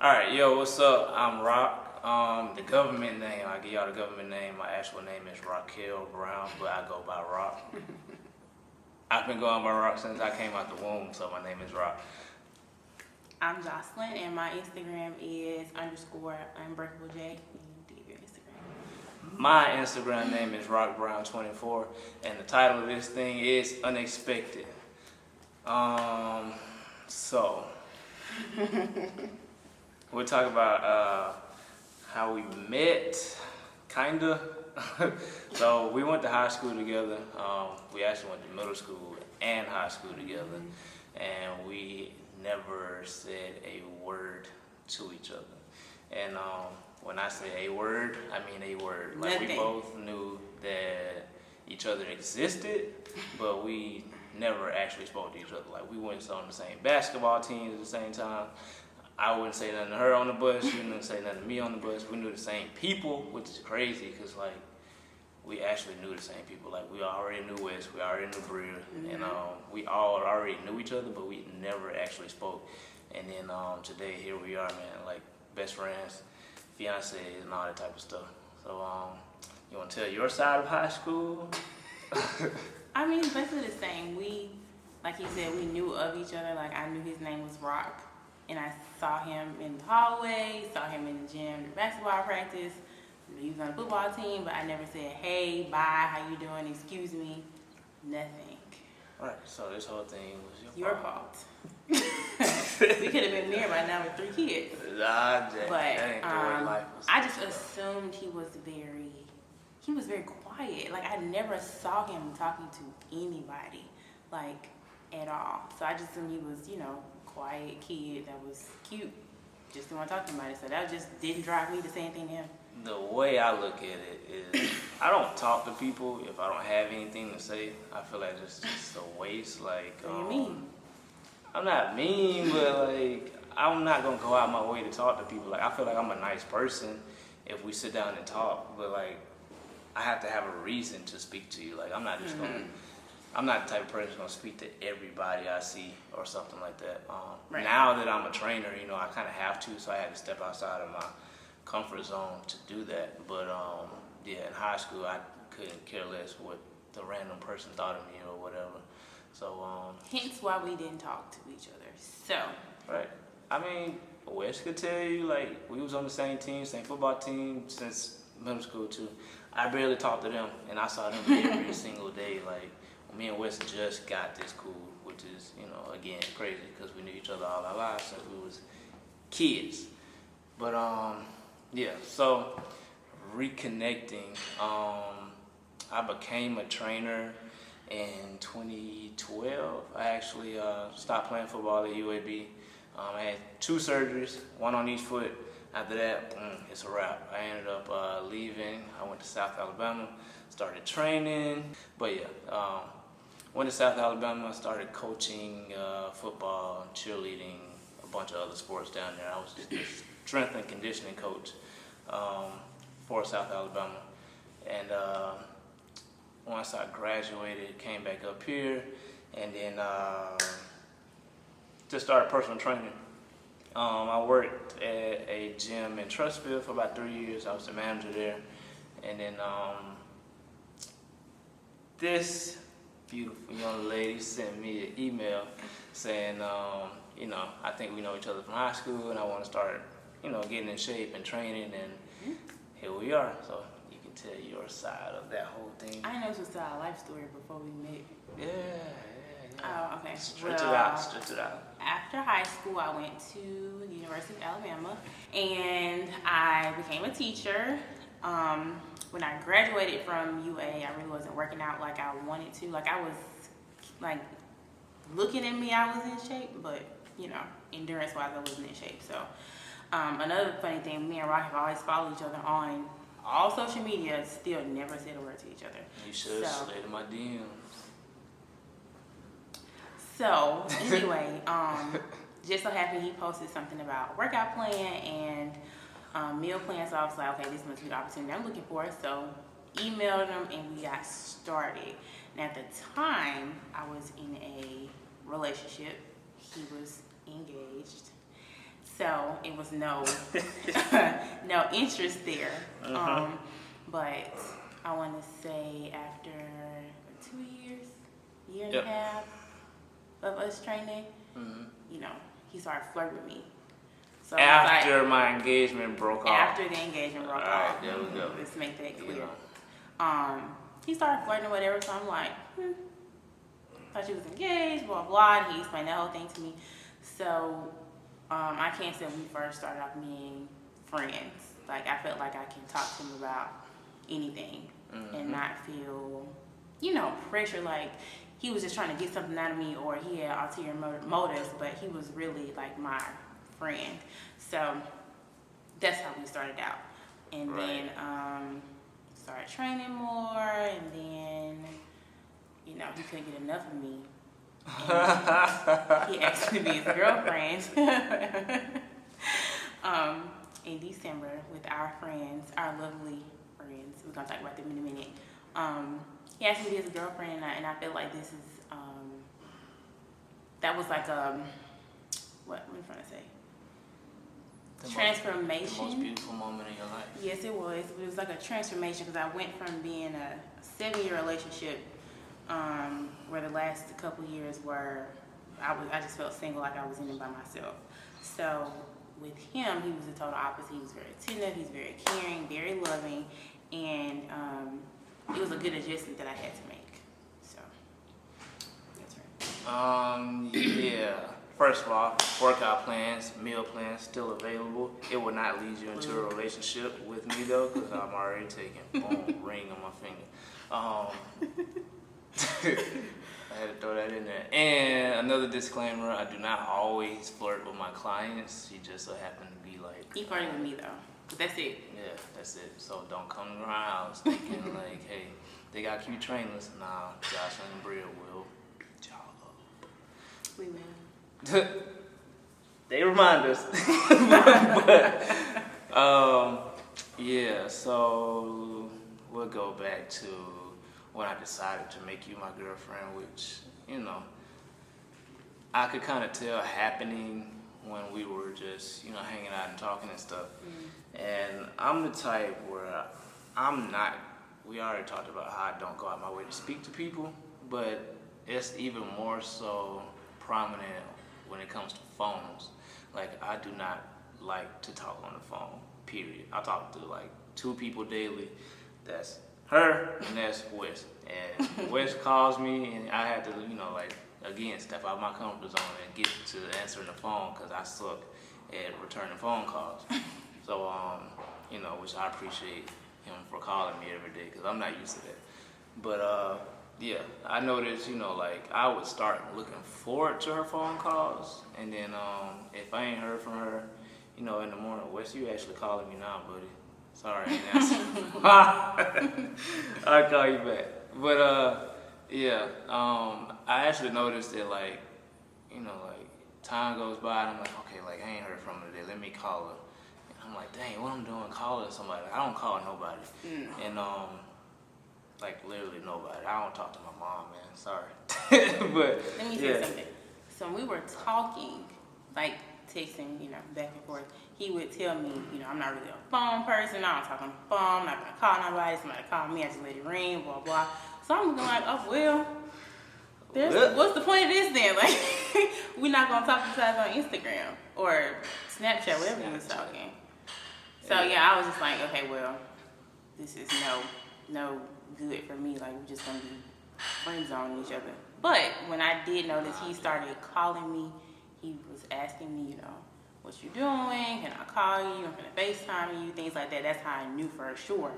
Alright, yo, what's up? I'm Rock. The government name, I'll give y'all the government name. My actual name is Raquel Brown, but I go by Rock. I've been going by Rock since I came out the womb, so my name is Rock. I'm Jocelyn, and my Instagram is _UnbreakableJ. Do you have Instagram? My Instagram name is RockBrown24, and the title of this thing is Unexpected. So we'll talk about how we met, kinda. So we went to high school together. We actually went to middle school and high school together, and we never said a word to each other. And when I say a word, I mean a word. Like, we both knew that each other existed, but we never actually spoke to each other. Like, we went on the same basketball teams at the same time. I wouldn't say nothing to her on the bus. She wouldn't say nothing to me on the bus. We knew the same people, which is crazy because, like, we actually knew the same people. Like, we already knew Wes, we already knew Bria, and we all already knew each other, but we never actually spoke. And then today, here we are, man, like best friends, fiancés, and all that type of stuff. So, you want to tell your side of high school? I mean, basically the same. We, like he said, we knew of each other. Like, I knew his name was Rock, and I saw him in the hallway, saw him in the gym, during basketball practice. He was on the football team, but I never said, hey, bye, how you doing, excuse me, nothing. Right, so this whole thing was your fault. We could have been married by now with 3 kids. Nah, but I just assumed he was very quiet. Like, I never saw him talking to anybody, like, at all. So I just assumed he was, quiet kid that was cute. Just didn't want to talk to anybody. So that just didn't drive me to say anything to him. The way I look at it is, I don't talk to people if I don't have anything to say. I feel like it's just a waste. Like, what do you mean? I'm not mean, but like, I'm not gonna go out my way to talk to people. Like, I feel like I'm a nice person if we sit down and talk, but like, I have to have a reason to speak to you. Like, I'm not just gonna. I'm not the type of person who's gonna speak to everybody I see or something like that. Right. Now that I'm a trainer, I kind of have to, so I had to step outside of my comfort zone to do that. But yeah, in high school, I couldn't care less what the random person thought of me or whatever. So hence why we didn't talk to each other. So right. I mean, Wes could tell you, like, we was on the same team, same football team since middle school too. I barely talked to them, and I saw them every single day. Like, me and Wes just got this cool, which is, again, crazy because we knew each other all our lives since we was kids. But yeah, so reconnecting, I became a trainer in 2012. I actually stopped playing football at UAB. I had 2 surgeries, 1 on each foot. After that, it's a wrap. I ended up leaving. I went to South Alabama, started training. But yeah, went to South Alabama, started coaching football, cheerleading, a bunch of other sports down there. I was just a strength and conditioning coach for South Alabama. And once I graduated, came back up here, and then just started personal training. I worked at a gym in Trustville for about 3 years. I was the manager there. And then this beautiful young lady sent me an email saying, I think we know each other from high school, and I want to start, getting in shape and training, and here we are. So you can tell your side of that whole thing. I didn't know this was our life story before we met. Yeah. Oh, okay. Stretch it out. After high school, I went to the University of Alabama, and I became a teacher. When I graduated from UA, I really wasn't working out like I wanted to. Like, I was, like, looking at me, I was in shape, but, endurance-wise, I wasn't in shape. So, another funny thing, me and Rock have always followed each other on all social media, still never said a word to each other. You should slide in my DMs. So, anyway, just so happened he posted something about workout plan and meal plan. So I was like, okay, this must be the opportunity I'm looking for. So emailed him and we got started. And at the time, I was in a relationship. He was engaged. So it was no no interest there. But I want to say after 2 years, year and a half of us training, you know, he started flirting with me. So after my engagement broke off. After the engagement broke off. All right, there we go. Let's make that clear. You know. He started flirting or whatever, so I'm like, thought she was engaged, blah, blah, and he explained that whole thing to me. So I can't say we first started off being friends. Like, I felt like I can talk to him about anything and not feel, you know, pressure, like he was just trying to get something out of me or he had ulterior motives, but he was really like my friend. So that's how we started out. And then started training more, and then, you know, he couldn't get enough of me. And he asked me to be his girlfriend in December with our friends, our lovely friends. We're going to talk about them in a minute. He asked me to be his girlfriend, and I feel like this is, that was like what am I trying to say? Transformation. The most beautiful moment in your life. Yes, it was. It was like a transformation because I went from being a 7-year relationship where the last couple years were, I just felt single, like I was in it by myself. So with him, he was the total opposite. He was very attentive, he's very caring, very loving, and it was a good adjustment that I had to make. So that's right. Yeah. First of all, workout plans, meal plans still available. It will not lead you into a relationship with me though, because I'm already taking boom ring on my finger. I had to throw that in there. And another disclaimer: I do not always flirt with my clients. She just so happened to be like. He flirted with me though. But that's it. Yeah, that's it. So don't come to my house thinking like, hey, they got cute trainers. Nah, Jocelyn and Bria will beat y'all up. We will. They remind us. Yeah, so we'll go back to when I decided to make you my girlfriend, which, you know, I could kind of tell happening when we were just, you know, hanging out and talking and stuff. And I'm the type where we already talked about how I don't go out my way to speak to people, but it's even more so prominent when it comes to phones. Like, I do not like to talk on the phone, period. I talk to like 2 people daily. That's her and that's Wes. And Wes calls me and I have to, you know, like, again, step out of my comfort zone and get to answering the phone because I suck at returning phone calls. So, you know, which I appreciate him for calling me every day because I'm not used to that. But, yeah, I noticed, you know, like, I would start looking forward to her phone calls, and then if I ain't heard from her, you know, in the morning, Wes, you actually calling me now, buddy. Sorry, I ain't answering. I'll call you back. But, yeah, I actually noticed that, like, you know, like, time goes by, and I'm like, okay, like, I ain't heard from her today. Let me call her. And I'm like, dang, what I'm doing calling somebody? I don't call nobody. And, like, literally nobody. I don't talk to my mom, man. Sorry. But let me say something. So when we were talking, like texting, you know, back and forth, he would tell me, you know, I'm not really a phone person. I don't talk on the phone. I'm not gonna call nobody. Somebody call me, I just let it ring, blah blah. So I'm looking like, oh well, what's the point of this then? Like, we're not gonna talk besides on Instagram or Snapchat, whatever we was talking. So yeah, I was just like, okay, well, this is no good for me. Like, we're just gonna be friends on each other. But when I did notice he started calling me, he was asking me, you know, what you doing? Can I call you? I'm gonna FaceTime you, things like that. That's how I knew for sure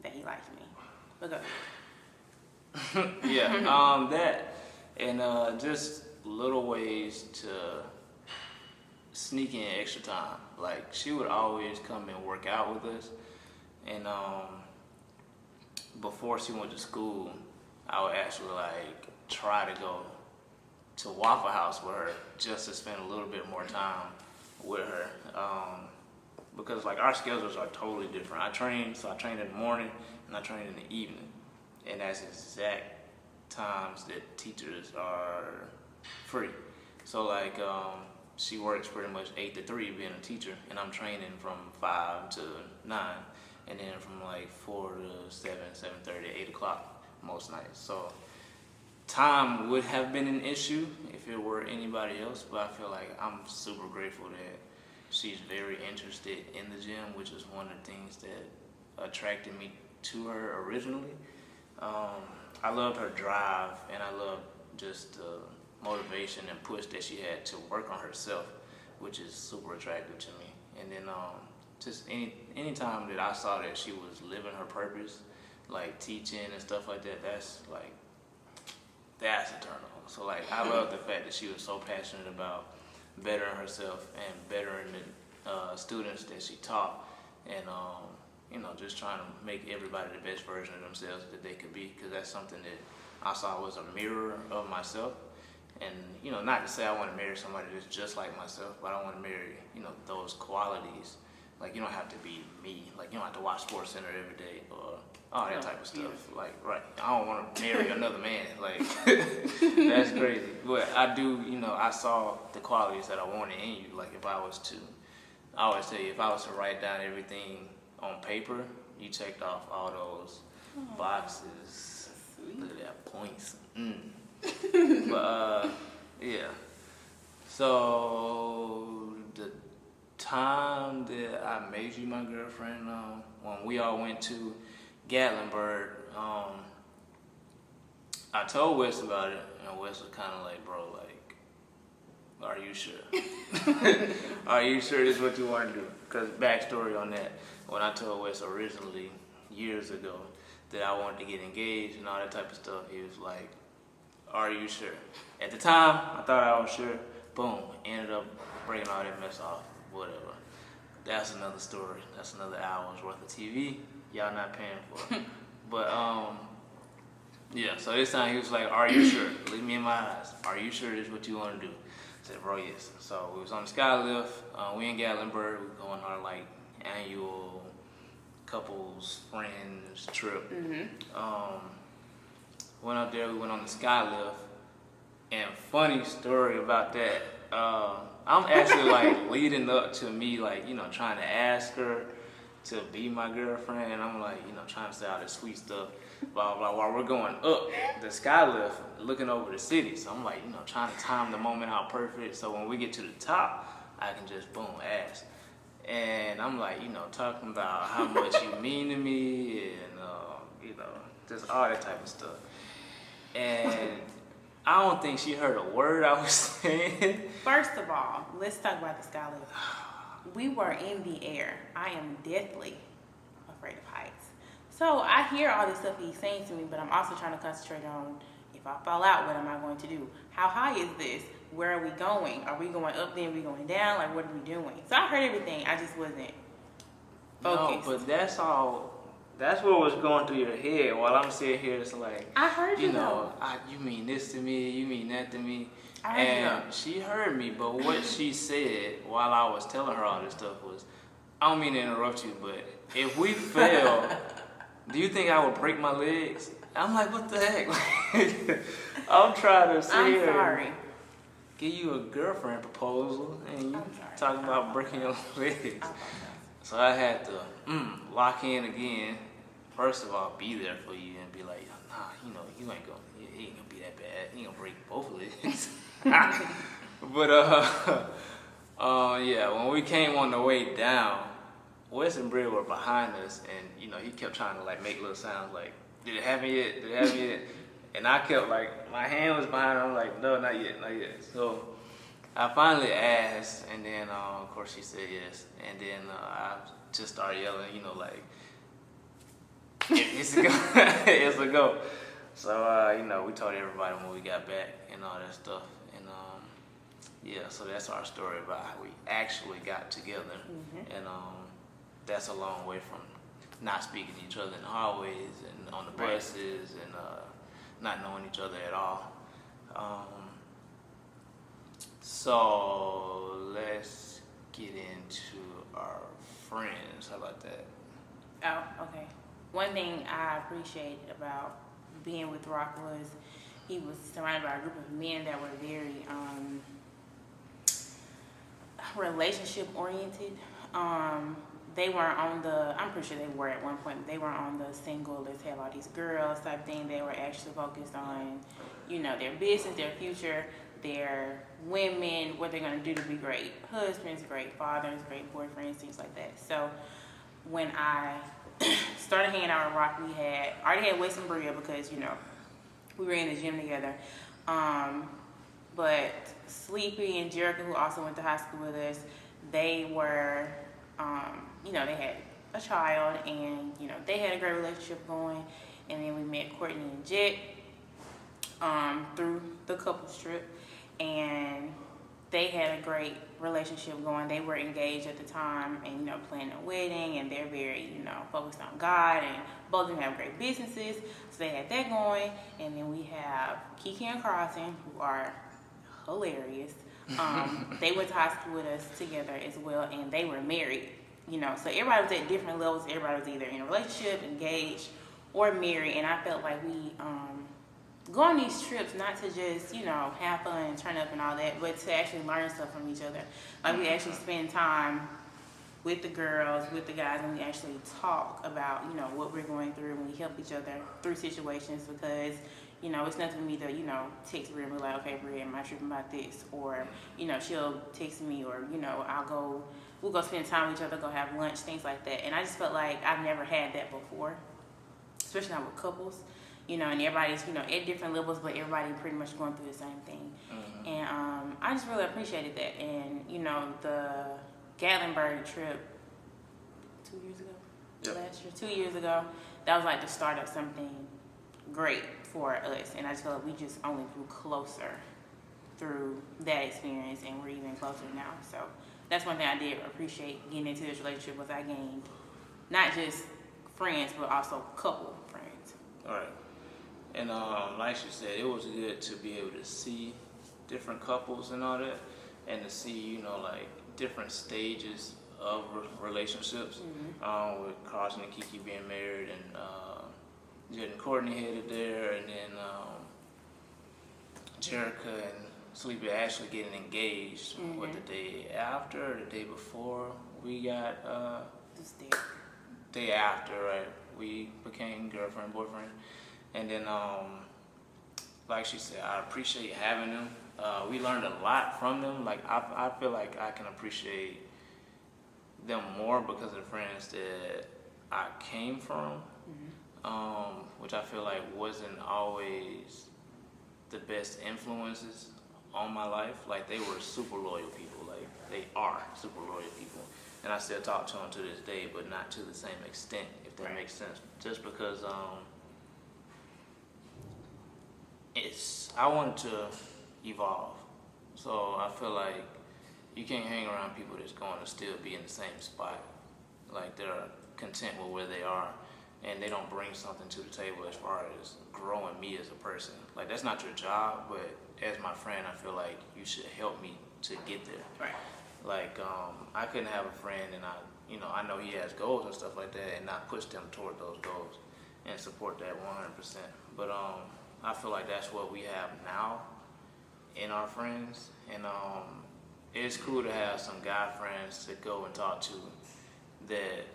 that he liked me. Look up. Yeah, that and just little ways to sneak in extra time. Like, she would always come and work out with us, and before she went to school, I would actually like try to go to Waffle House with her just to spend a little bit more time with her, because like our schedules are totally different. I train in the morning and I train in the evening, and that's exact times that teachers are free. So like she works pretty much 8 to 3 being a teacher, and I'm training from 5 to 9, and then from like 4 to 7, 7:30, 8 o'clock most nights. So time would have been an issue if it were anybody else, but I feel like I'm super grateful that she's very interested in the gym, which is one of the things that attracted me to her originally. I loved her drive, and I loved just the motivation and push that she had to work on herself, which is super attractive to me. And then just any time that I saw that she was living her purpose, like teaching and stuff like that, that's a turn on. So like I love the fact that she was so passionate about bettering herself and bettering the students that she taught, and just trying to make everybody the best version of themselves that they could be, because that's something that I saw was a mirror of myself. And not to say I want to marry somebody that's just like myself, but I want to marry those qualities. Like you don't have to be me. Like you don't have to watch Sports Center every day or all that type of stuff. Like right, I don't want to marry another man. Like that's crazy. But I do. I saw the qualities that I wanted in you. Like I always tell you, if I was to write down everything on paper, you checked off all those boxes. Look at that, points. But yeah. So the time that I made you my girlfriend, when we all went to Gatlinburg, I told Wes about it, and Wes was kind of like, bro, like, are you sure? Are you sure this is what you want to do? Because backstory on that, when I told Wes originally, years ago, that I wanted to get engaged and all that type of stuff, he was like, are you sure? At the time, I thought I was sure. Boom, ended up breaking all that mess off, whatever. That's another story. That's another hour's worth of TV y'all not paying for. But, yeah, so this time he was like, are you sure? Look me in my eyes. Are you sure this is what you want to do? I said, bro, yes. So we was on the sky lift. We in Gatlinburg. We going on our, like, annual couples, friends trip. Went up there, we went on the sky lift. And funny story about that, I'm actually like leading up to me, like, trying to ask her to be my girlfriend. And I'm like, trying to say all this sweet stuff, blah, blah, while we're going up the sky lift, looking over the city. So I'm like, trying to time the moment out perfect. So when we get to the top, I can just boom, ask. And I'm like, talking about how much you mean to me and, just all that type of stuff. And I don't think she heard a word I was saying. First of all, let's talk about the sky lift. We were in the air. I am deathly afraid of heights. So I hear all this stuff he's saying to me, but I'm also trying to concentrate on, if I fall out, what am I going to do? How high is this? Where are we going? Are we going up then? Are we going down? Like, what are we doing? So I heard everything. I just wasn't focused. No, but that's all. That's what was going through your head while I'm sitting here. It's like, I heard you though. You mean this to me, you mean that to me. And she heard me, but what she said while I was telling her all this stuff was, I don't mean to interrupt you, but if we fail, do you think I would break my legs? I'm like, what the heck? I'm trying to sit here, give you a girlfriend proposal, and you talking about breaking your legs. So I had to lock in again. First of all, be there for you and be like, nah, you ain't gonna, it ain't gonna be that bad. You ain't gonna break both legs. But yeah, when we came on the way down, Wes and Britt were behind us, and he kept trying to like make little sounds like, did it happen yet? Did it happen yet? And I kept like, my hand was behind her. I'm like, no, not yet, not yet. So I finally asked, and then of course she said yes, and then I just started yelling, like, it's a go, it's a go. So we told everybody when we got back and all that stuff, and yeah, so that's our story about how we actually got together, and that's a long way from not speaking to each other in the hallways and on the buses and not knowing each other at all. So let's get into our friends. How about that? Oh, okay. One thing I appreciated about being with Rock was he was surrounded by a group of men that were very relationship oriented. They weren't on the, I'm pretty sure they were at one point, they weren't on the single, let's have all these girls type thing. They were actually focused on, you know, their business, their future, their women, what they're going to do to be great husbands, great fathers, great boyfriends, things like that. So when I started hanging out with Rock, we had already had Wes and Bria because, you know, we were in the gym together. But Sleepy and Jericho, who also went to high school with us, they were, you know, they had a child, and, you know, they had a great relationship going. And then we met Courtney and Jet through the couples trip, and they had a great relationship going. They were engaged at the time and, you know, planning a wedding, and they're very, you know, focused on God, and both of them have great businesses, so they had that going. And then we have Kiki and Carlton, who are hilarious. They went to high school with us together as well, and they were married, you know, so everybody was at different levels. Everybody was either in a relationship, engaged, or married. And I felt like we go on these trips not to just, you know, have fun and turn up and all that, but to actually learn stuff from each other. Like, we actually spend time with the girls, with the guys, and we actually talk about, you know, what we're going through, and we help each other through situations. Because, you know, it's nothing for me to, you know, text Bria and be like, okay, Bria, am I tripping about this? Or, you know, she'll text me, or, you know, we'll go spend time with each other, go have lunch, things like that. And I just felt like I've never had that before, especially not with couples, you know, and everybody's, you know, at different levels, but everybody pretty much going through the same thing. Mm-hmm. And I just really appreciated that. And, you know, the Gatlinburg trip 2 years ago, yep. Last year, 2 years ago, that was like the start of something great for us. And I just feel like we just only grew closer through that experience, and we're even closer now. So that's one thing I did appreciate getting into this relationship, was I gained not just friends, but also couple friends. All right. And like she said, it was good to be able to see different couples and all that, and to see, you know, like different stages of relationships. Mm-hmm. With Carson and Kiki being married, and Jed and Courtney headed there, and then Jerica and Sleepy actually getting engaged. Mm-hmm. What, the day after or the day before we got this day after, right? We became girlfriend, boyfriend. And then, like she said, I appreciate having them. We learned a lot from them. Like, I feel like I can appreciate them more because of the friends that I came from, mm-hmm. Which I feel like wasn't always the best influences on my life. Like, they were super loyal people. Like, they are super loyal people. And I still talk to them to this day, but not to the same extent, if that makes sense. Just because I wanted to evolve. So I feel like you can't hang around people that's going to still be in the same spot. Like, they're content with where they are, and they don't bring something to the table as far as growing me as a person. Like, that's not your job, but as my friend, I feel like you should help me to get there. Right. Like, I couldn't have a friend, and I know he has goals and stuff like that, and not push them toward those goals and support that 100%. But I feel like that's what we have now in our friends, and it's cool to have some guy friends to go and talk to that,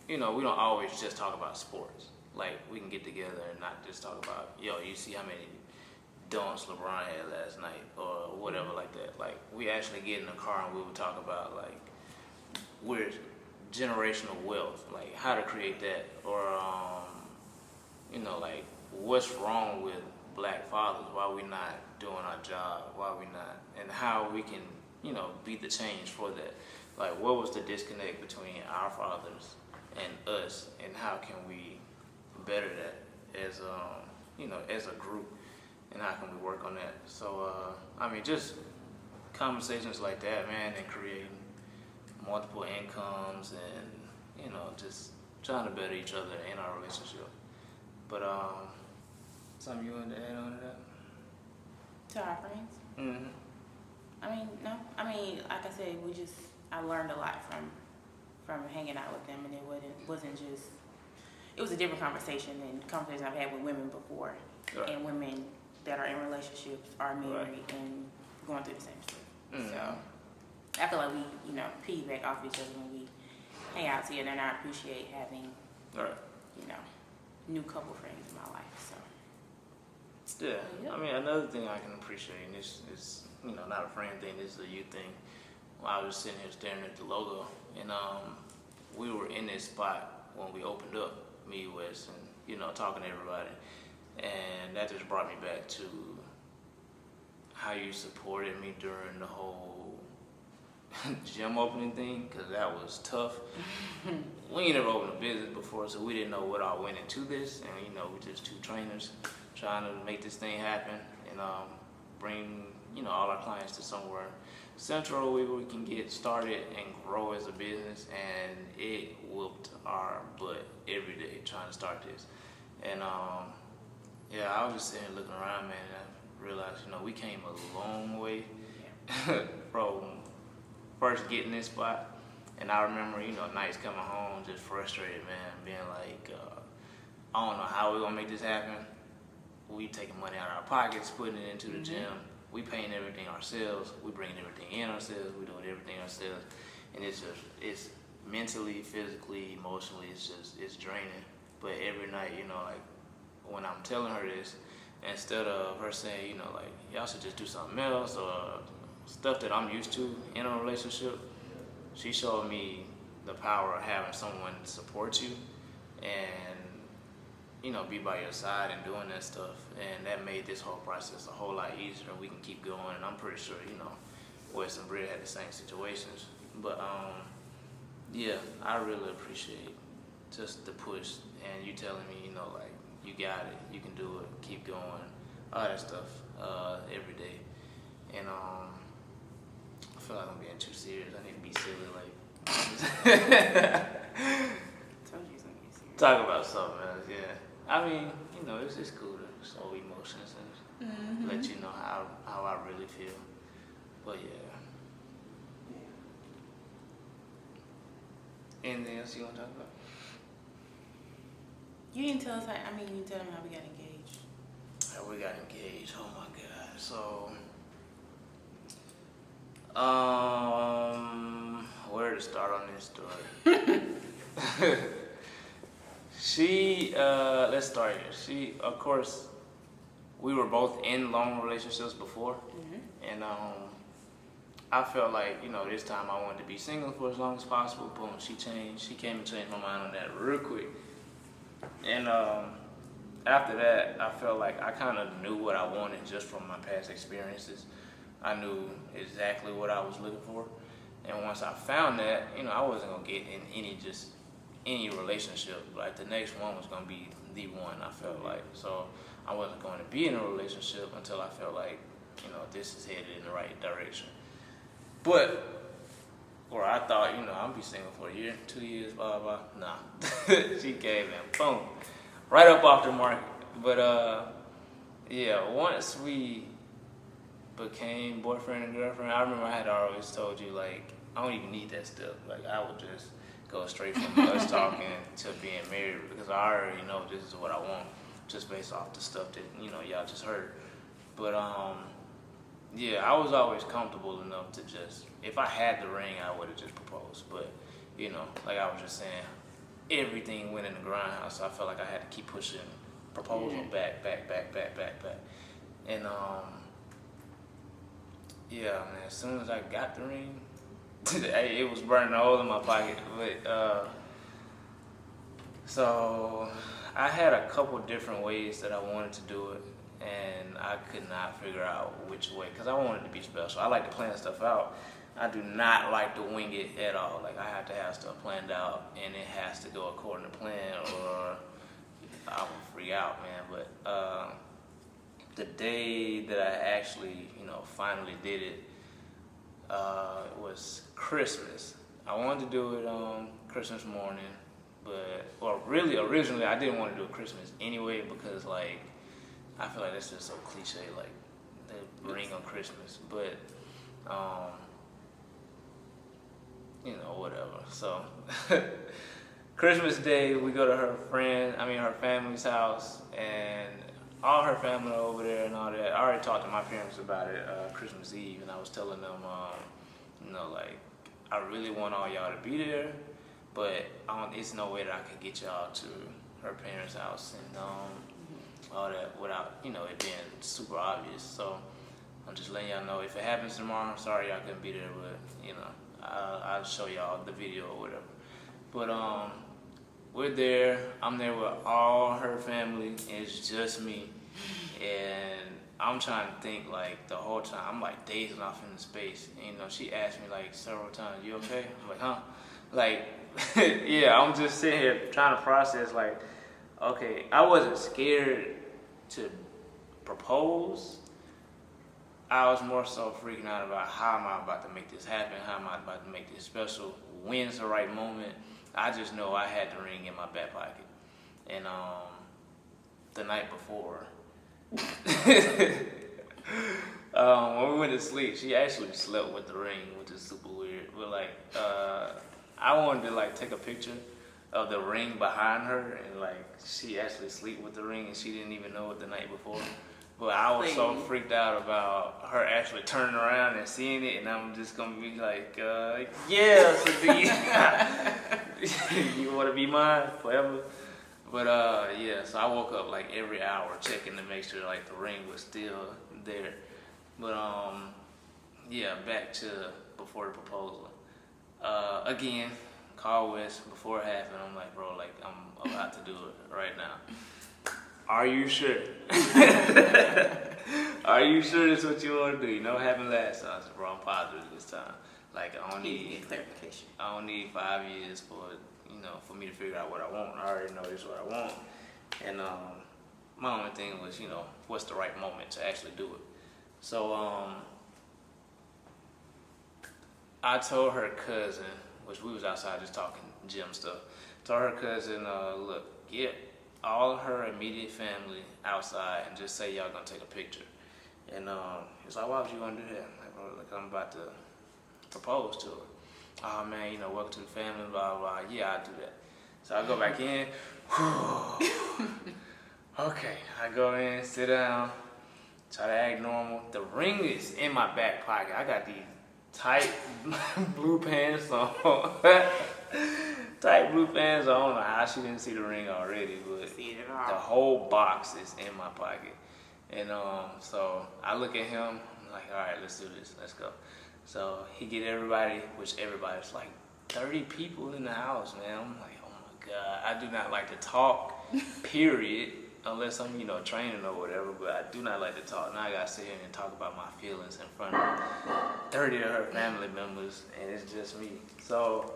you know, we don't always just talk about sports. Like, we can get together and not just talk about, yo, you see how many dunks LeBron had last night, or whatever like that. Like, we actually get in the car and we would talk about, like, we're generational wealth, like how to create that, or you know, like, what's wrong with black fathers, why we not doing our job, why we not, and how we can, you know, be the change for that. Like, what was the disconnect between our fathers and us, and how can we better that as you know, as a group, and how can we work on that? So I mean, just conversations like that, man, and creating multiple incomes, and, you know, just trying to better each other in our relationship. But something you wanted to add on to that? To our friends? Mm-hmm. I mean, no. I mean, like I said, I learned a lot from hanging out with them, and it wasn't just, it was a different conversation than conversations I've had with women before. Right. And women that are in relationships, are married, right. And going through the same stuff. Mm. So I feel like we, you know, piggyback off each other when we hang out together, and I appreciate having, Right. you know, new couple friends in my life. So Yeah. Yep. I mean, another thing I can appreciate, and this is, you know, not a friend thing, this is a you thing. Well, I was just sitting here staring at the logo, and we were in this spot when we opened up, me, Wes, and, you know, talking to everybody. And that just brought me back to how you supported me during the whole gym opening thing, because that was tough. We ain't never opened a business before, so we didn't know what all went into this. And, you know, we're just two trainers trying to make this thing happen and bring, you know, all our clients to somewhere central where we can get started and grow as a business. And it whooped our butt every day trying to start this. And yeah, I was just sitting looking around, man, and I realized, you know, we came a long way from first getting this spot. And I remember, you know, nights coming home just frustrated, man, being like, I don't know how we're gonna make this happen. We taking money out of our pockets, putting it into the gym. We paying everything ourselves. We bringing everything in ourselves. We doing everything ourselves. And it's just, it's mentally, physically, emotionally, it's draining. But every night, you know, like when I'm telling her this, instead of her saying, you know, like, y'all should just do something else or stuff that I'm used to in a relationship, she showed me the power of having someone support you and, you know, be by your side and doing that stuff. And that made this whole process a whole lot easier. We can keep going. And I'm pretty sure, you know, Wes and Britt had the same situations. But, yeah, I really appreciate just the push and you telling me, you know, like, you got it, you can do it, keep going, all that stuff every day. And I feel like I'm being too serious. I need to be silly, like told you it's gonna get serious. talk about something else. Yeah, I mean, you know, it's cool to show emotions and let you know how I really feel. But yeah. Anything else you want to talk about? You didn't tell us how, I mean, you didn't tell them how we got engaged. How we got engaged, oh my God. So, where to start on this story? Let's start here. She, of course, we were both in long relationships before. And I felt like, you know, this time I wanted to be single for as long as possible. Boom, she changed. She came and changed my mind on that real quick. And after that, I felt like I kind of knew what I wanted just from my past experiences. I knew exactly what I was looking for. And once I found that, you know, I wasn't going to get in any relationship. Like, the next one was going to be the one, I felt like. So I wasn't going to be in a relationship until I felt like, you know, this is headed in the right direction. But, or I thought, you know, I'll be single for a year, 2 years, blah, blah, blah. Nah. She came in, boom, right up off the market. But, yeah, once we became boyfriend and girlfriend, I remember I had always told you, like, I don't even need that step. Like, I would just go straight from us talking to being married because I already know this is what I want just based off the stuff that, you know, y'all just heard. But, yeah, I was always comfortable enough to just, if I had the ring, I would have just proposed. But, you know, like I was just saying, everything went in the grindhouse. So I felt like I had to keep pushing proposal back. And, yeah, man, as soon as I got the ring, it was burning a hole in my pocket. But, so I had a couple different ways that I wanted to do it. And I could not figure out which way, because I wanted to be special. I like to plan stuff out. I do not like to wing it at all. Like, I have to have stuff planned out, and it has to go according to plan, or I will freak out, man. But the day that I actually, you know, finally did it, was Christmas. I wanted to do it on Christmas morning, but, or really, originally, I didn't want to do it Christmas anyway, because, like, I feel like that's just so cliche, like the ring on Christmas, but you know, whatever. So Christmas Day, we go to her family's house, and all her family over there and all that. I already talked to my parents about it Christmas Eve, and I was telling them, you know, like, I really want all y'all to be there, but it's no way that I could get y'all to her parents' house and all that without, you know, it being super obvious. So I'm just letting y'all know, if it happens tomorrow, I'm sorry y'all couldn't be there, but, you know, I'll show y'all the video or whatever. But we're there. I'm there with all her family. It's just me, and I'm trying to think, like, the whole time. I'm like dazing off into space. And, you know, she asked me like several times, "You okay?" I'm like, "Huh?" Like, yeah. I'm just sitting here trying to process. Like, okay, I wasn't scared to propose. I was more so freaking out about how am I about to make this happen? How am I about to make this special? When's the right moment? I just know I had the ring in my back pocket. And the night before, when we went to sleep, she actually slept with the ring, which is super weird. But like, I wanted to like take a picture of the ring behind her, and like she actually sleep with the ring, and she didn't even know it the night before. But I was so freaked out about her actually turning around and seeing it, and I'm just gonna be like, yeah, so you wanna be mine forever? But yeah, so I woke up like every hour checking to make sure like the ring was still there. But yeah, back to before the proposal. Again, call Wes before it happened. I'm like, bro, like I'm about to do it right now. Are you sure? Are you sure that's what you want to do? You know what happened last time? I said, bro, I'm positive this time. Like, I don't need clarification. I don't need 5 years for me to figure out what I want. I already know this is what I want. And my only thing was, what's the right moment to actually do it. So I told her cousin, which we was outside just talking gym stuff. Told her cousin, look, get all of her immediate family outside and just say y'all gonna take a picture. And he's like, why would you want to do that? I'm like, bro, look, I'm about to propose to her. Oh man, welcome to the family, blah, blah, blah. Yeah, I'll do that. So I go back in. Okay, I go in, sit down, try to act normal. The ring is in my back pocket. I got these tight blue pants on. Tight blue pants on. I don't know how she didn't see the ring already, but the whole box is in my pocket. And so I look at him, I'm like, all right, let's do this, let's go. So he get everybody, which everybody's like 30 people in the house, man. I'm like, oh my God. I do not like to talk, period, unless I'm, training or whatever, but I do not like to talk. Now I gotta sit here and talk about my feelings in front of 30 of her family members, and it's just me. So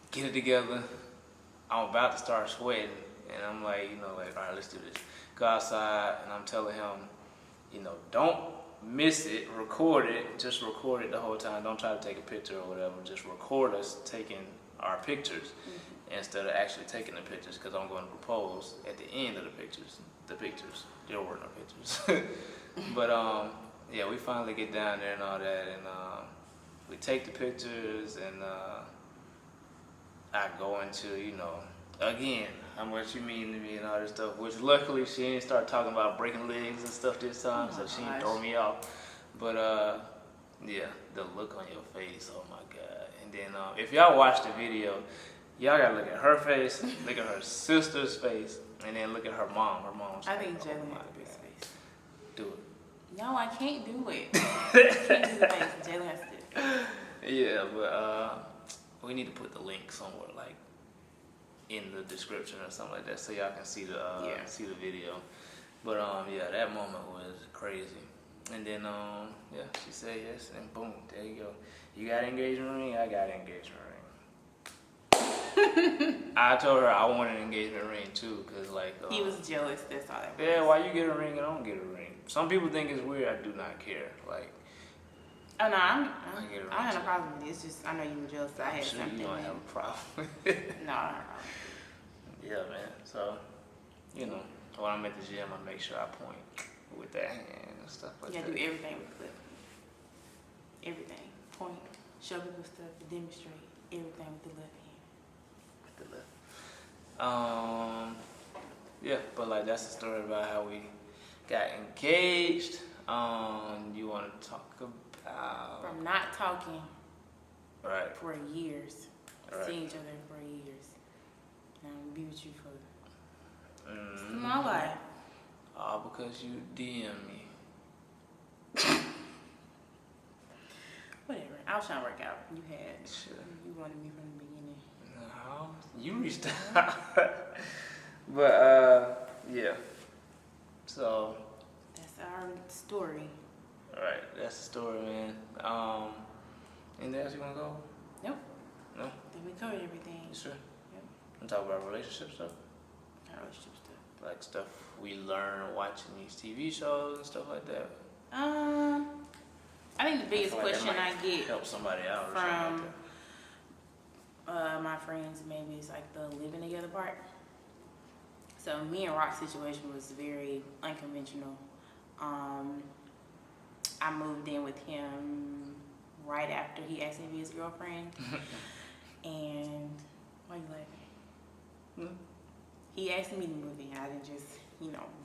get it together. I'm about to start sweating, and I'm like, all right, let's do this. Go outside, and I'm telling him, don't miss it, record it, just record it the whole time. Don't try to take a picture or whatever. Just record us taking our pictures instead of actually taking the pictures, because I'm going to propose at the end of the pictures. There were no pictures. But yeah, we finally get down there and all that, and we take the pictures, and I go into, again, how much you mean to me and all this stuff, which luckily she didn't start talking about breaking legs and stuff this time, so she didn't throw me off. But yeah, the look on your face, oh my God. And then if y'all watch the video, y'all gotta look at her face, look at her sister's face, and then look at her mom. Her mom's I think Jocelyn has a big face. Do it. No, I can't do it. I can't do the face. Jocelyn has to do it. Yeah, but we need to put the link somewhere, like in the description or something like that, so y'all can see the video. But yeah, that moment was crazy. And then yeah, she said yes, and boom, there you go. You got an engagement ring, I got an engagement ring. I told her I wanted an engagement ring too, cause like he was jealous. That's all that was. Yeah, why you get a ring and I don't get a ring? Some people think it's weird. I do not care. Like, oh no, I don't have a problem with it. It's just I know you were jealous. So I had sure something. You don't have a problem. No, I don't have a problem. Yeah, man. So, when I'm at the gym, I make sure I point with that hand and stuff like that. You gotta do everything with the flip. Everything. Point, show people stuff, demonstrate everything with the left hand. With the left. Yeah, but like that's the story about how we got engaged. You want to talk about? From not talking Right. for years, Right. seeing each other for years. Now I'm gonna be with you for Mm. my life. All because you DM me. Whatever. I was trying to work out. Sure. You wanted me from the beginning. No, you reached out. But yeah. So. That's our story. All right, that's the story, man. Anything else you wanna go? Nope. No. I think we covered everything. You sure? Yep. And talk about relationship stuff, Our relationship stuff. like stuff we learn watching these TV shows and stuff like that. I think the biggest feel like that question I might get help somebody out or something like from my friends maybe is like the living together part. So me and Rock's situation was very unconventional. I moved in with him right after he asked me to be his girlfriend. And why are you laughing? He asked me to move in. I didn't just,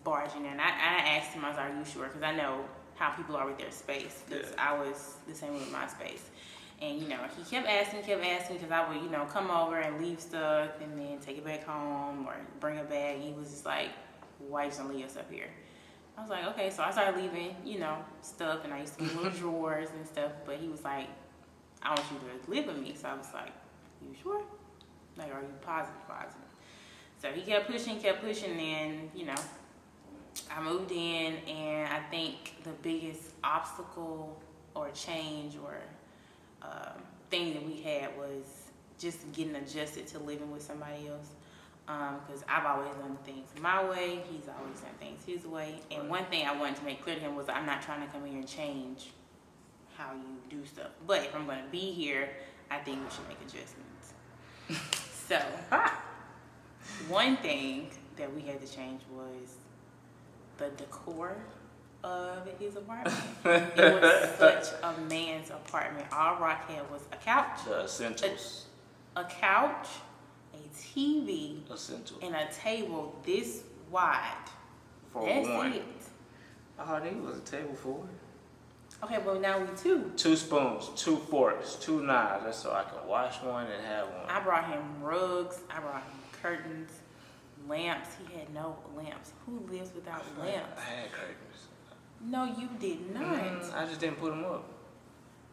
barge in there. And I asked him, I was like, are you sure? Because I know how people are with their space. Because I was the same with my space. And, he kept asking because I would, come over and leave stuff and then take it back home or bring it back. And he was just like, why you just don't leave us up here? I was like, okay. So I started leaving, stuff. And I used to get little drawers and stuff. But he was like, I want you to live with me. So I was like, you sure? Like, are you positive? So he kept pushing, and, I moved in, and I think the biggest obstacle or change or thing that we had was just getting adjusted to living with somebody else. Because I've always done things my way, he's always done things his way. And one thing I wanted to make clear to him was I'm not trying to come here and change how you do stuff. But if I'm going to be here, I think we should make adjustments. So, one thing that we had to change was the decor of his apartment. It was such a man's apartment. All Rock had was a couch. The essentials. A couch, a TV, Essentials. and a table this wide. For That's one. it. Oh, there was a table for it. Okay, well now we two. 2 spoons, 2 forks, 2 knives. That's so I can wash one and have one. I brought him rugs. I brought him curtains, lamps. He had no lamps. Who lives without lamps? I had curtains. No, you did not. I just didn't put them up.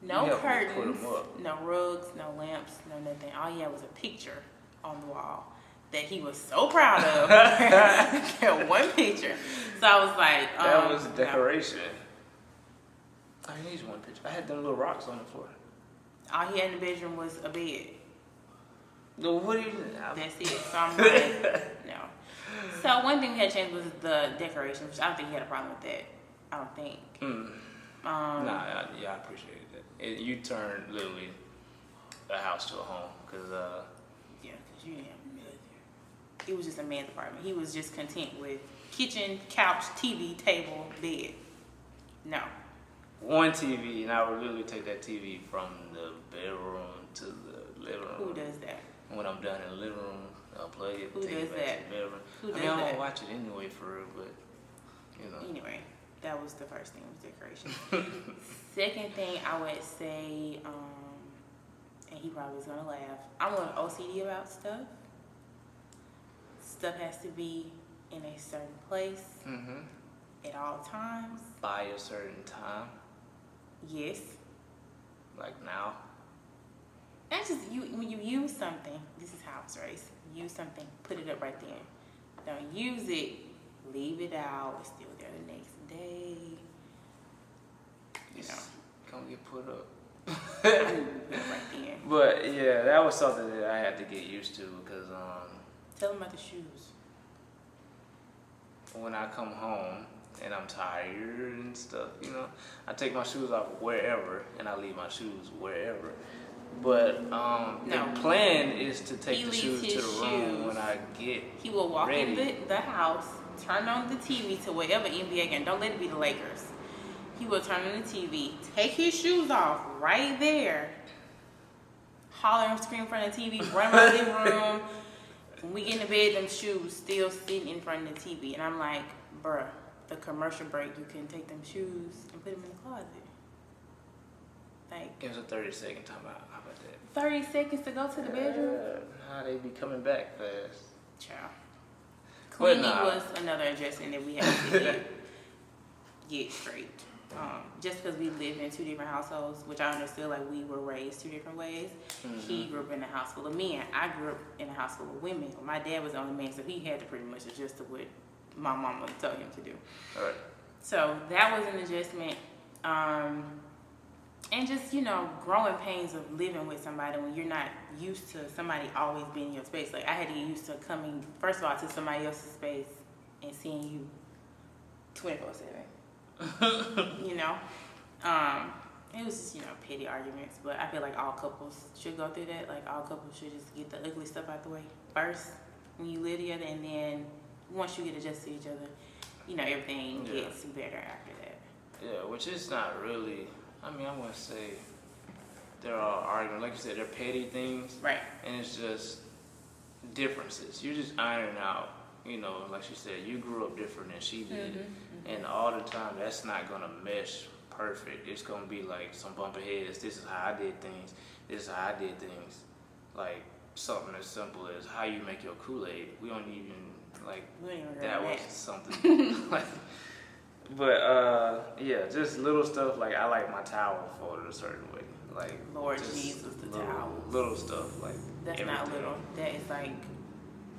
No You helped me curtains, put 'em up. no rugs, no lamps, no nothing. All he had was a picture on the wall that he was so proud of. Got one picture. So I was like, That was decoration. I need one picture. I had them little rocks on the floor. All he had in the bedroom was a bed. No, what do you? That's it. So I'm like, no. So one thing we had to change was the decoration, which I don't think he had a problem with that. I don't think. I appreciate that. You turned literally a house to a home, cause yeah, cause you didn't have nothing. It was just a man's apartment. He was just content with kitchen, couch, TV, table, bed. No. one TV, and I would literally take that TV from the bedroom to the living room. Who does that? And when I'm done in the living room, I'll plug it, Who take does it back that? to the bedroom. Who I does mean, I that? don't watch it anyway for real, but Anyway, that was the first thing, was decoration. Second thing I would say, and he probably was gonna laugh, I'm a little OCD about stuff. Stuff has to be in a certain place at all times. By a certain time, Yes. like now. That's just when you use something, this is how it's raised. Use something, put it up right then. Don't use it, leave it out, it's still there the next day. You know. Gonna get put up. I need to put it right then. But yeah, that was something that I had to get used to because Tell them about the shoes. when I come home and I'm tired and stuff, I take my shoes off wherever and I leave my shoes wherever. But the plan is to take the shoes to the room when I get He will walk ready. in the house, turn on the TV to whatever NBA game. Don't let it be the Lakers. He will turn on the TV, take his shoes off right there, holler and scream in front of the TV, run around the living room. When we get in the bed, them shoes still sitting in front of the TV. And I'm like, bruh, the commercial break, you can take them shoes and put them in the closet. Like, It was a 30-second timeout. How about that? 30 seconds to go to the bedroom? Nah, they be coming back fast. Child. But Cleaning nah. was another adjustment that we had to get straight. Just because we lived in 2 different households, which I understood, like, we were raised 2 different ways. He grew up in a house full of men. I grew up in a house full of women. My dad was the only man, so he had to pretty much adjust to what my mama told him to do. All right. So that was an adjustment. And just, you know, growing pains of living with somebody when you're not used to somebody always being in your space. Like, I had to get used to coming, first of all, to somebody else's space and seeing you 24/7. You know? It was just, you know, petty arguments. But I feel like all couples should go through that. Like, all couples should just get the ugly stuff out the way first when you live together. And then once you get adjusted to each other, you know, everything gets better after that. Yeah, which is not really, I mean, I want to say there are arguments, like you said, they're petty things. Right. And it's just differences. You're just ironing out, you know, like she said, you grew up different than she did. And all the time, that's not going to mesh perfect. It's going to be like some bumpy heads. This is how I did things. This is how I did things. Like something as simple as how you make your Kool-Aid. We don't even, like, that was something. Like, but, yeah, just little stuff. Like, I like my towel folded a certain way. Like, Lord Jesus, the towel. Little stuff. Like, that's everything. not little. That is like.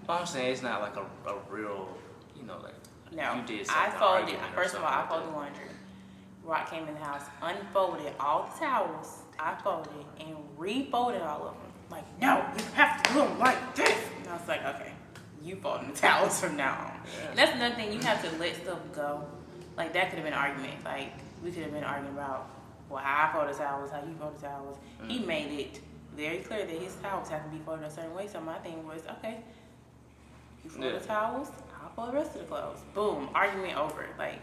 Well, I'm saying it's not like a real, you know, like. No, you did I something folded. argument or First of all, I something folded laundry. Rock came in the house, unfolded all the towels. I folded and refolded all of them. Like, no, you have to do them like this. And I was like, okay, you folding the towels from now on. Yeah. And that's another thing. You have to let stuff go. Like, that could have been an argument. Like, we could have been arguing about, well, how I fold the towels, how you fold the towels. He made it very clear that his towels have to be folded a certain way. So my thing was, okay, you fold the towels, I'll fold the rest of the clothes. Boom, argument over. Like,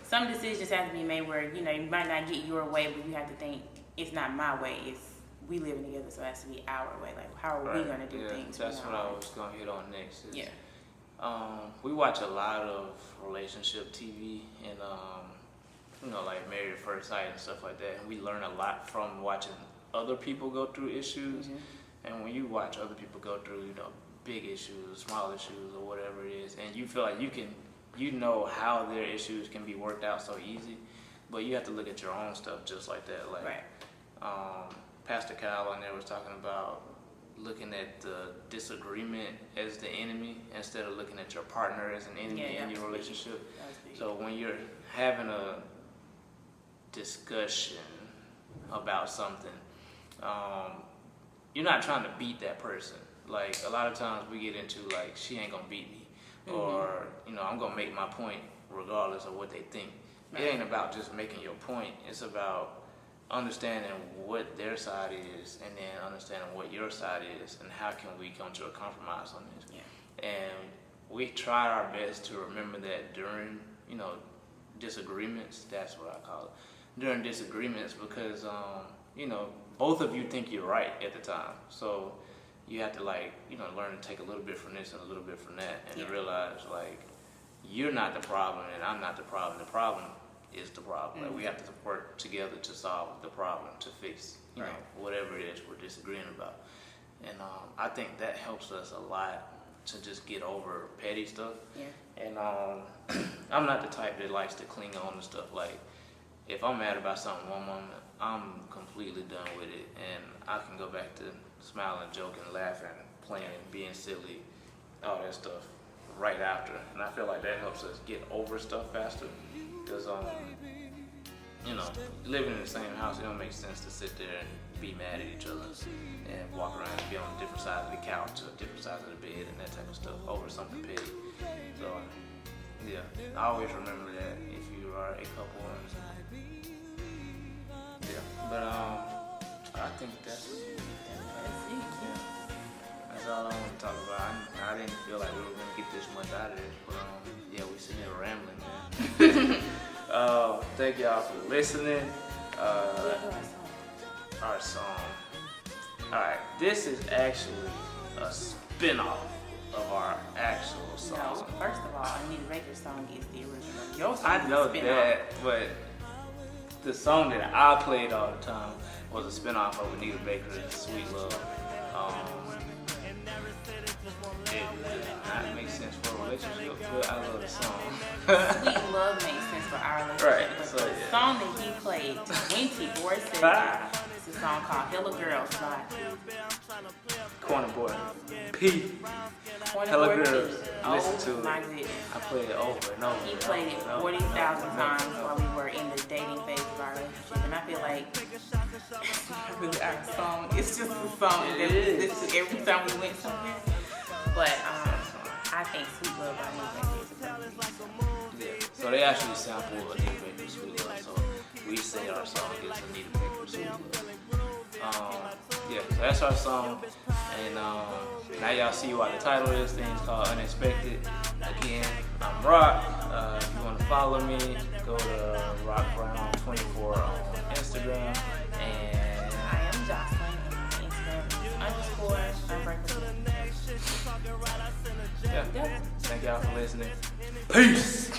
some decisions have to be made where, you know, you might not get your way, but you have to think, it's not my way, it's we living together, so it has to be our way. Like, how are we going to do things? That's what I was going to hit on next. Is, we watch a lot of relationship TV and, you know, like Married at First Sight and stuff like that. And we learn a lot from watching other people go through issues. And when you watch other people go through, you know, big issues, small issues, or whatever it is, and you feel like you know how their issues can be worked out so easy, but you have to look at your own stuff just like that. Like, Pastor Kyle on there was talking about looking at the disagreement as the enemy instead of looking at your partner as an enemy in your relationship. So when you're having a discussion about something, you're not trying to beat that person. Like, a lot of times we get into, like, she ain't gonna beat me, or, you know, I'm gonna make my point regardless of what they think. It ain't about just making your point. It's about understanding what their side is and then understanding what your side is and how can we come to a compromise on this. And we try our best to remember that during, you know, disagreements. That's what I call it. During disagreements, because, you know, both of you think you're right at the time. So you have to, like, you know, learn to take a little bit from this and a little bit from that, and to realize, like, you're not the problem and I'm not the problem. The problem is the problem. Like, we have to work together to solve the problem, to fix, you know, whatever it is we're disagreeing about. And I think that helps us a lot to just get over petty stuff. And I'm not the type that likes to cling on to stuff. Like, if I'm mad about something one moment, I'm completely done with it, and I can go back to smiling, joking, laughing, playing, being silly, all that stuff right after. And I feel like that helps us get over stuff faster, because you know, living in the same house, it don't make sense to sit there and be mad at each other and walk around and be on different sides of the couch or different sides of the bed and that type of stuff over something petty. So yeah, I always remember that if you are a couple. But I think that's it. That's all I want to talk about. I didn't feel like we were gonna get this much out of this, but yeah, we sitting here rambling, man. Thank y'all for listening. Our song. All right, this is actually a spin-off of our actual No, songs. first of all, Anita Baker's song is the original. Your song I is a know spin-off. that, but the song that I played all the time was a spinoff of Anita Baker's "Sweet Love." It does not make sense for a relationship, but I love the song. Sweet Love makes sense for our relationship. Right, But so the yeah. song that he played, 24/7, is a song called Hella Girls by Corner Boy, P. 24 Hella Girls. Feet. Listen to Oh it. my goodness. I play it over and over. He and played over it and over 40,000 and over and times over. while we were in the dating phase of our relationship. And I feel like really our song, it's just a song It that we is. listen to every time we went somewhere. But I think Sweet Love by Anita Baker is a perfect song. Yeah. So they actually sample Anita Baker's "Sweet Love." So we say our song is Anita Baker's "Sweet Love." Yeah, so that's our song. And now y'all see why the title of this thing is called Unexpected. Again, I'm Rock. If you want to follow me, go to RockBrown24 on Instagram. And I am Jocelyn, and my Instagram is _unbreakable. yeah, thank y'all for listening. Peace.